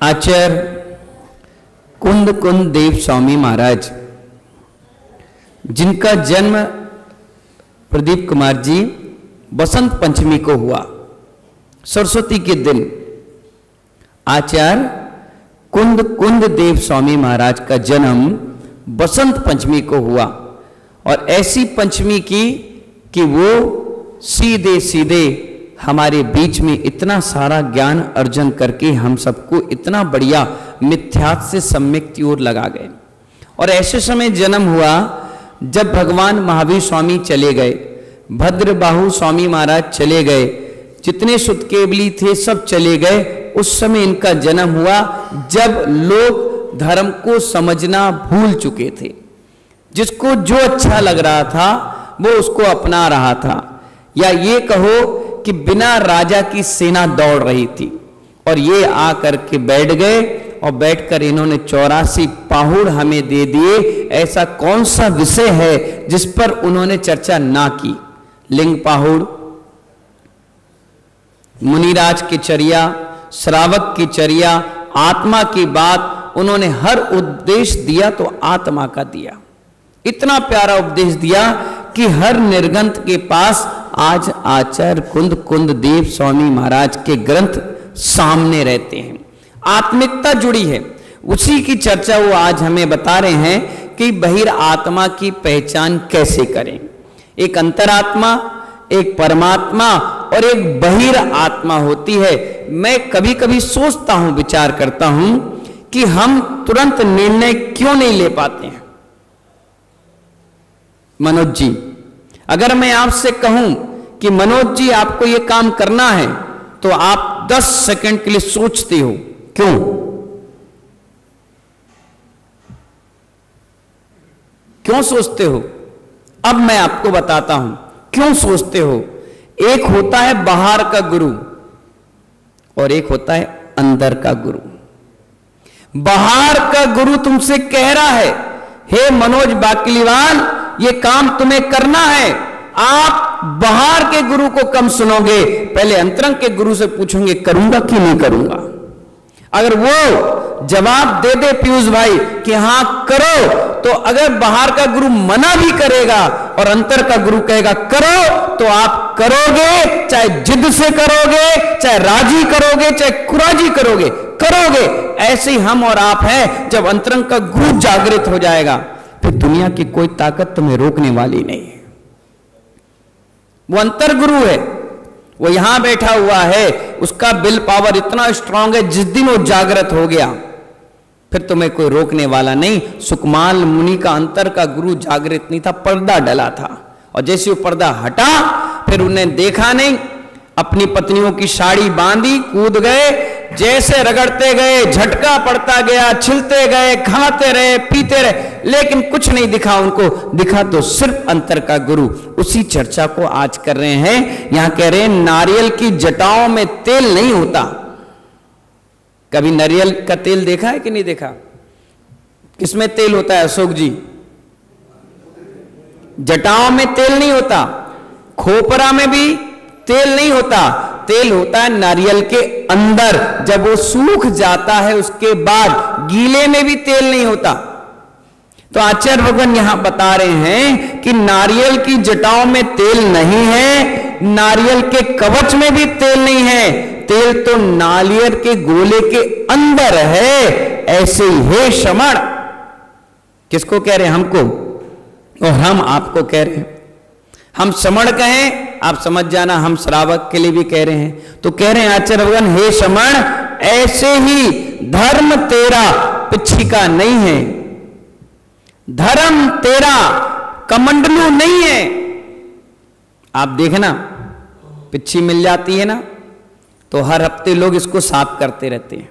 आचार्य कुंद कुंद देव स्वामी महाराज, जिनका जन्म प्रदीप कुमार जी बसंत पंचमी को हुआ, सरस्वती के दिन। आचार्य कुंद कुंद देव स्वामी महाराज का जन्म बसंत पंचमी को हुआ, और ऐसी पंचमी की कि वो सीधे सीधे हमारे बीच में इतना सारा ज्ञान अर्जन करके हम सबको इतना बढ़िया मिथ्यात्व से सम्यक की ओर लगा गए। और ऐसे समय जन्म हुआ जब भगवान महावीर स्वामी चले गए, भद्रबाहु स्वामी महाराज चले गए, जितने सुतकेवली थे सब चले गए। उस समय इनका जन्म हुआ जब लोग धर्म को समझना भूल चुके थे। जिसको जो अच्छा लग रहा था वो उसको अपना रहा था, या ये कहो कि बिना राजा की सेना दौड़ रही थी। और ये आकर के बैठ गए, और बैठकर इन्होंने 84 पाहुड़ हमें दे दिए। ऐसा कौन सा विषय है जिस पर उन्होंने चर्चा ना की? लिंग पाहुड़, मुनिराज की चर्या, श्रावक की चर्या, आत्मा की बात, उन्होंने हर उपदेश दिया तो आत्मा का दिया। इतना प्यारा उपदेश दिया कि हर निर्गंथ के पास आज आचार्य कुंद कुंद देव स्वामी महाराज के ग्रंथ सामने रहते हैं। आत्मिकता जुड़ी है, उसी की चर्चा वो आज हमें बता रहे हैं कि बहिर आत्मा की पहचान कैसे करें। एक अंतरात्मा, एक परमात्मा और एक बहिर आत्मा होती है। मैं कभी कभी सोचता हूं, विचार करता हूं कि हम तुरंत निर्णय क्यों नहीं ले पाते हैं। मनोज जी, अगर मैं आपसे कहूं कि मनोज जी आपको यह काम करना है, तो आप 10 सेकंड के लिए सोचते हो, क्यों? क्यों सोचते हो? अब मैं आपको बताता हूं क्यों सोचते हो। एक होता है बाहर का गुरु और एक होता है अंदर का गुरु। बाहर का गुरु तुमसे कह रहा है, हे मनोज बाकलीवाल, ये काम तुम्हें करना है। आप बाहर के गुरु को कम सुनोगे, पहले अंतरंग के गुरु से पूछोगे करूंगा कि नहीं करूंगा। अगर वो जवाब दे दे पीयूष भाई कि हां करो, तो अगर बाहर का गुरु मना भी करेगा और अंतर का गुरु कहेगा करो, तो आप करोगे। चाहे जिद से करोगे, चाहे राजी करोगे, चाहे कुराजी करोगे, करोगे। ऐसे ही हम और आप हैं। जब अंतरंग का गुरु जागृत हो जाएगा, फिर दुनिया की कोई ताकत तुम्हें रोकने वाली नहीं है। वो अंतर गुरु है, वो यहां बैठा हुआ है, उसका विल पावर इतना स्ट्रांग है, जिस दिन वो जागृत हो गया फिर तुम्हें कोई रोकने वाला नहीं। सुकमाल मुनि का अंतर का गुरु जागृत नहीं था, पर्दा डला था, और जैसे वो पर्दा हटा फिर उन्हें देखा नहीं, अपनी पत्नियों की साड़ी बांधी, कूद गए, जैसे रगड़ते गए, झटका पड़ता गया, छिलते गए, खाते रहे, पीते रहे, लेकिन कुछ नहीं दिखा उनको। दिखा तो सिर्फ अंतर का गुरु। उसी चर्चा को आज कर रहे हैं। यहां कह रहे हैं नारियल की जटाओं में तेल नहीं होता। कभी नारियल का तेल देखा है कि नहीं देखा? किसमें तेल होता है अशोक जी? जटाओं में तेल नहीं होता, खोपरा में भी तेल नहीं होता। तेल होता है नारियल के अंदर। जब वो सूख जाता है उसके बाद गीले में भी तेल नहीं होता। तो आचार्य भगवान यहां बता रहे हैं कि नारियल की जटाओं में तेल नहीं है, नारियल के कवच में भी तेल नहीं है। तेल तो नारियल के गोले के अंदर है। ऐसे ही हे श्रमण, किसको कह रहे हैं? हमको, और हम आपको कह रहे हैं। हम श्रमण कहें, आप समझ जाना, हम श्रावक के लिए भी कह रहे हैं। तो कह रहे हैं आचार्य भगवान, हे श्रमण, ऐसे ही धर्म तेरा पिछिका नहीं है, धर्म तेरा कमंडलू नहीं है। आप देखना, पिच्छी मिल जाती है ना, तो हर हफ्ते लोग इसको साफ करते रहते हैं।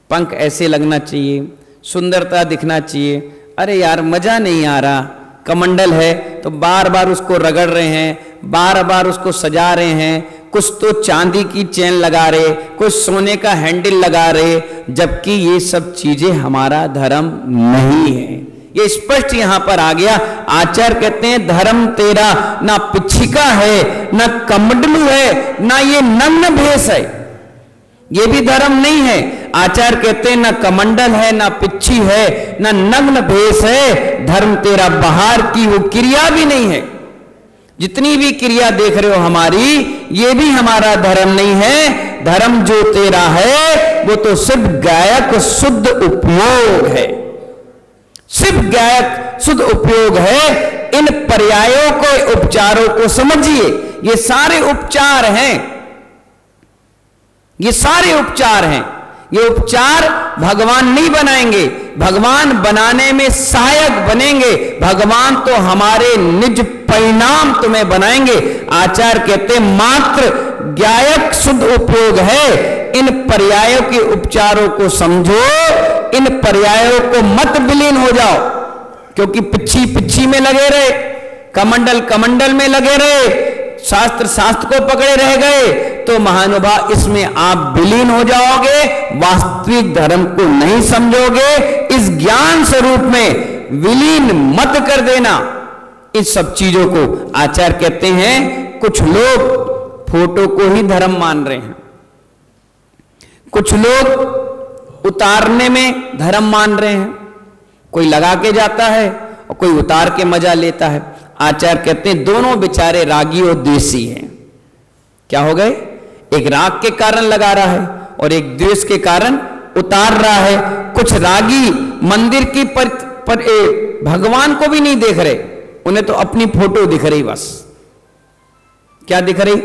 पंख ऐसे लगना चाहिए, सुंदरता दिखना चाहिए। अरे यार मजा नहीं आ रहा, कमंडल है तो बार बार उसको रगड़ रहे हैं, बार बार उसको सजा रहे हैं। कुछ तो चांदी की चेन लगा रहे, कुछ सोने का हैंडल लगा रहे, जबकि ये सब चीजें हमारा धर्म नहीं है। ये स्पष्ट यहां पर आ गया। आचार्य कहते हैं धर्म तेरा ना पिछिका है, ना कमंडलू है, ना ये नग्न भेष है, ये भी धर्म नहीं है। आचार्य कहते हैं ना कमंडल है, ना पिच्छी है, ना नग्न भेष है, धर्म तेरा बाहर की वो क्रिया भी नहीं है। जितनी भी क्रिया देख रहे हो हमारी, ये भी हमारा धर्म नहीं है। धर्म जो तेरा है वो तो सिर्फ गायक शुद्ध उपयोग है, सिर्फ गायक शुद्ध उपयोग है। इन पर्यायों को, उपचारों को समझिए, ये सारे उपचार हैं, ये सारे उपचार हैं। ये उपचार भगवान नहीं बनाएंगे, भगवान बनाने में सहायक बनेंगे। भगवान तो हमारे निज परिणाम तुम्हें बनाएंगे। आचार्य कहते मात्र गायक शुद्ध उपयोग है। इन पर्यायों के उपचारों को समझो, इन पर्यायों को मत विलीन हो जाओ, क्योंकि पिच्छी पिच्छी में लगे रहे, कमंडल कमंडल में लगे रहे, शास्त्र शास्त्र को पकड़े रह गए, तो महानुभाव इसमें आप विलीन हो जाओगे, वास्तविक धर्म को नहीं समझोगे। इस ज्ञान स्वरूप में विलीन मत कर देना इस सब चीजों को। आचार्य कहते हैं कुछ लोग फोटो को ही धर्म मान रहे हैं, कुछ लोग उतारने में धर्म मान रहे हैं। कोई लगा के जाता है और कोई उतार के मजा लेता है। आचार्य कहते हैं दोनों बेचारे रागी और द्वेषी हैं। क्या हो गए? एक राग के कारण लगा रहा है और एक द्वेष के कारण उतार रहा है। कुछ रागी मंदिर की पर भगवान को भी नहीं देख रहे, उन्हें तो अपनी फोटो दिख रही, बस क्या दिख रही।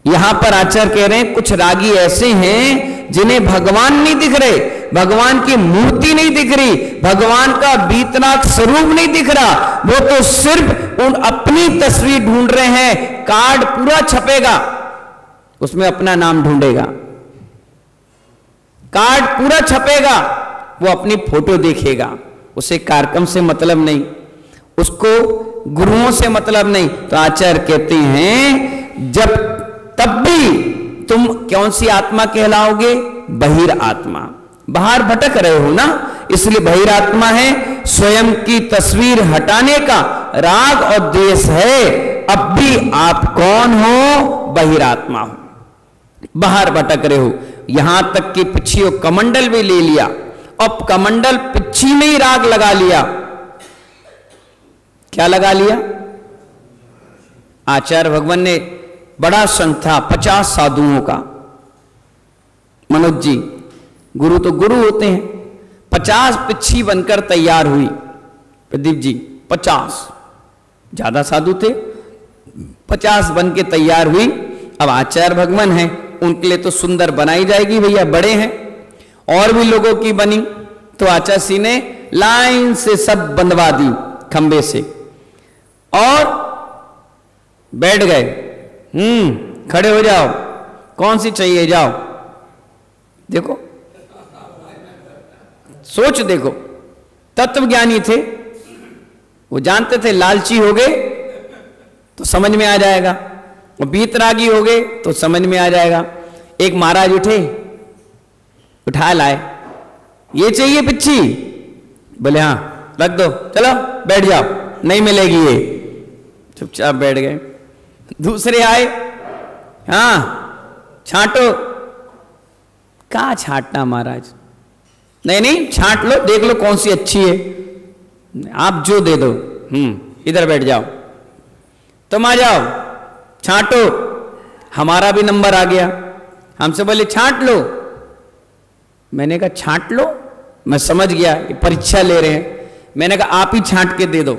यहां पर आचार्य कह रहे हैं कुछ रागी ऐसे हैं जिन्हें भगवान नहीं दिख रहे, भगवान की मूर्ति नहीं दिख रही, भगवान का बीतनाथ स्वरूप नहीं दिख रहा। वो तो सिर्फ उन अपनी तस्वीर ढूंढ रहे हैं। कार्ड पूरा छपेगा, उसमें अपना नाम ढूंढेगा, कार्ड पूरा छपेगा, वो अपनी फोटो देखेगा। उसे कार्यक्रम से मतलब नहीं, उसको गुरुओं से मतलब नहीं। तो आचार्य कहते हैं जब तब भी तुम कौन सी आत्मा कहलाओगे? बहिर आत्मा। बाहर भटक रहे हो ना, इसलिए बहिर आत्मा है। स्वयं की तस्वीर हटाने का राग और द्वेष है। अब भी आप कौन हो? बहिरात्मा हो, बाहर भटक रहे हो। यहां तक कि पिच्छी कमंडल भी ले लिया, अब कमंडल पिच्छी में ही राग लगा लिया। क्या लगा लिया? आचार्य भगवान ने बड़ा संघ था 50 साधुओं का। मनोज जी, गुरु तो गुरु होते हैं, 50 पिच्छी बनकर तैयार हुई। प्रदीप जी 50, ज्यादा साधु थे, 50 बन के तैयार हुई। अब आचार्य भगवान हैं, उनके लिए तो सुंदर बनाई जाएगी भैया, बड़े हैं। और भी लोगों की बनी तो आचार्य सिंह ने लाइन से सब बंधवा दी खंबे से और बैठ गए। खड़े हो जाओ, कौन सी चाहिए, जाओ। देखो, सोच देखो, तत्वज्ञानी थे, वो जानते थे लालची हो गए तो समझ में आ जाएगा, वो बीतरागी हो गए तो समझ में आ जाएगा। एक महाराज उठे, उठा लाए, ये चाहिए पिच्छी, बोले हाँ रख दो, चलो बैठ जाओ, नहीं मिलेगी ये। चुपचाप बैठ गए। दूसरे आए, हाँ छांटो। कहाँ छांटना महाराज? नहीं नहीं छांट लो, देख लो कौन सी अच्छी है, आप जो दे दो। इधर बैठ जाओ, तुम आ जाओ, छांटो। हमारा भी नंबर आ गया, हमसे बोले छांट लो। मैंने कहा छांट लो, मैं समझ गया ये परीक्षा ले रहे हैं। मैंने कहा आप ही छांट के दे दो।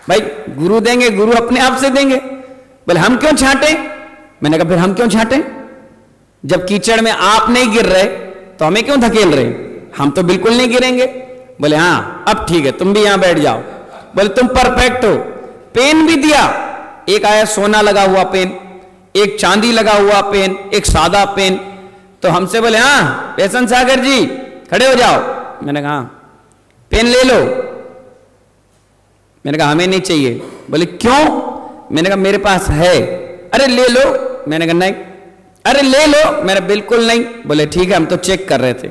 भाई गुरु देंगे, गुरु अपने आप से देंगे। बोले हम क्यों छांटे? मैंने कहा फिर हम क्यों छांटे? जब कीचड़ में आप नहीं गिर रहे तो हमें क्यों धकेल रहे? हम तो बिल्कुल नहीं गिरेंगे। बोले हाँ अब ठीक है, तुम भी यहां बैठ जाओ। बोले तुम परफेक्ट हो। पेन भी दिया, एक आया सोना लगा हुआ पेन, एक चांदी लगा हुआ पेन, एक सादा पेन। तो हमसे बोले हाँ पेशन सागर जी खड़े हो जाओ। मैंने कहा पेन ले लो। मैंने कहा हमें नहीं चाहिए। बोले क्यों? मैंने कहा मेरे पास है। अरे ले लो। मैंने कहा नहीं। अरे ले लो। मैंने बिल्कुल नहीं। बोले ठीक है, हम तो चेक कर रहे थे,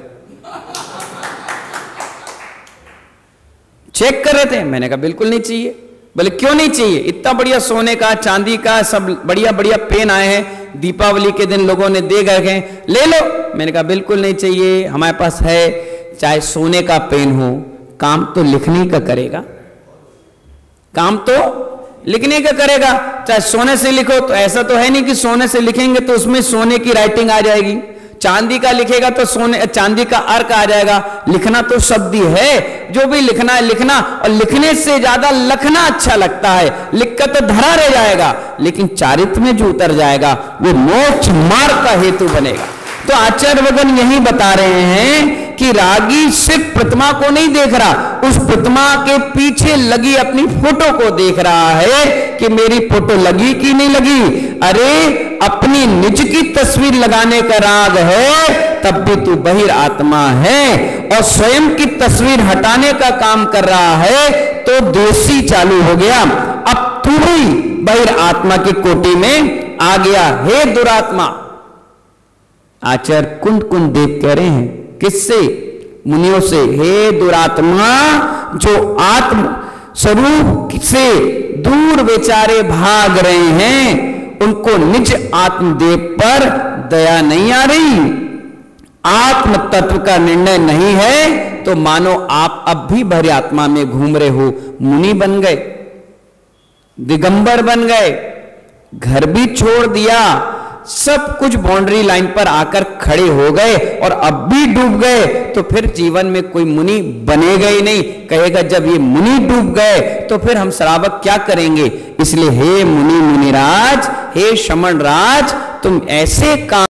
चेक कर रहे थे। मैंने कहा बिल्कुल नहीं चाहिए। बोले क्यों नहीं चाहिए, इतना बढ़िया सोने का चांदी का सब बढ़िया बढ़िया पेन आए हैं, दीपावली के दिन लोगों ने दे गए हैं, ले लो। मैंने कहा बिल्कुल नहीं चाहिए, हमारे पास है, चाहे सोने का पेन हो, काम तो लिखने का करेगा, काम तो लिखने का करेगा। चाहे सोने से लिखो तो ऐसा तो है नहीं कि सोने से लिखेंगे तो उसमें सोने की राइटिंग आ जाएगी, चांदी का लिखेगा तो सोने चांदी का अर्क आ जाएगा। लिखना तो शब्द ही है, जो भी लिखना है लिखना, और लिखने से ज्यादा लखना अच्छा लगता है। लिख कर तो धरा रह जाएगा, लेकिन चारित्र में जो उतर जाएगा वो मोक्ष मार्ग का हेतु बनेगा। तो आचार्य भगवान यही बता रहे हैं कि रागी सिर्फ प्रतिमा को नहीं देख रहा, उस प्रतिमा के पीछे लगी अपनी फोटो को देख रहा है कि मेरी फोटो लगी कि नहीं लगी। अरे अपनी निज की तस्वीर लगाने का राग है, तब भी तू बहिर आत्मा है, और स्वयं की तस्वीर हटाने का काम कर रहा है तो दोषी चालू हो गया। अब तू भी बहिर आत्मा की कोटि में आ गया। हे दुरात्मा, आचार्य कुंद कुंद देव कह रहे हैं, किससे? मुनियों से। हे दुरात्मा, जो आत्म स्वरूप से दूर बेचारे भाग रहे हैं, उनको निज आत्मदेव पर दया नहीं आ रही, आत्म तत्व का निर्णय नहीं है, तो मानो आप अब भी भरी आत्मा में घूम रहे हो। मुनि बन गए, दिगंबर बन गए, घर भी छोड़ दिया, सब कुछ बाउंड्री लाइन पर आकर खड़े हो गए और अब भी डूब गए, तो फिर जीवन में कोई मुनि बनेगा ही नहीं। कहेगा जब ये मुनि डूब गए तो फिर हम श्रावक क्या करेंगे। इसलिए हे मुनि मुनिराज, हे शमन राज, तुम ऐसे काम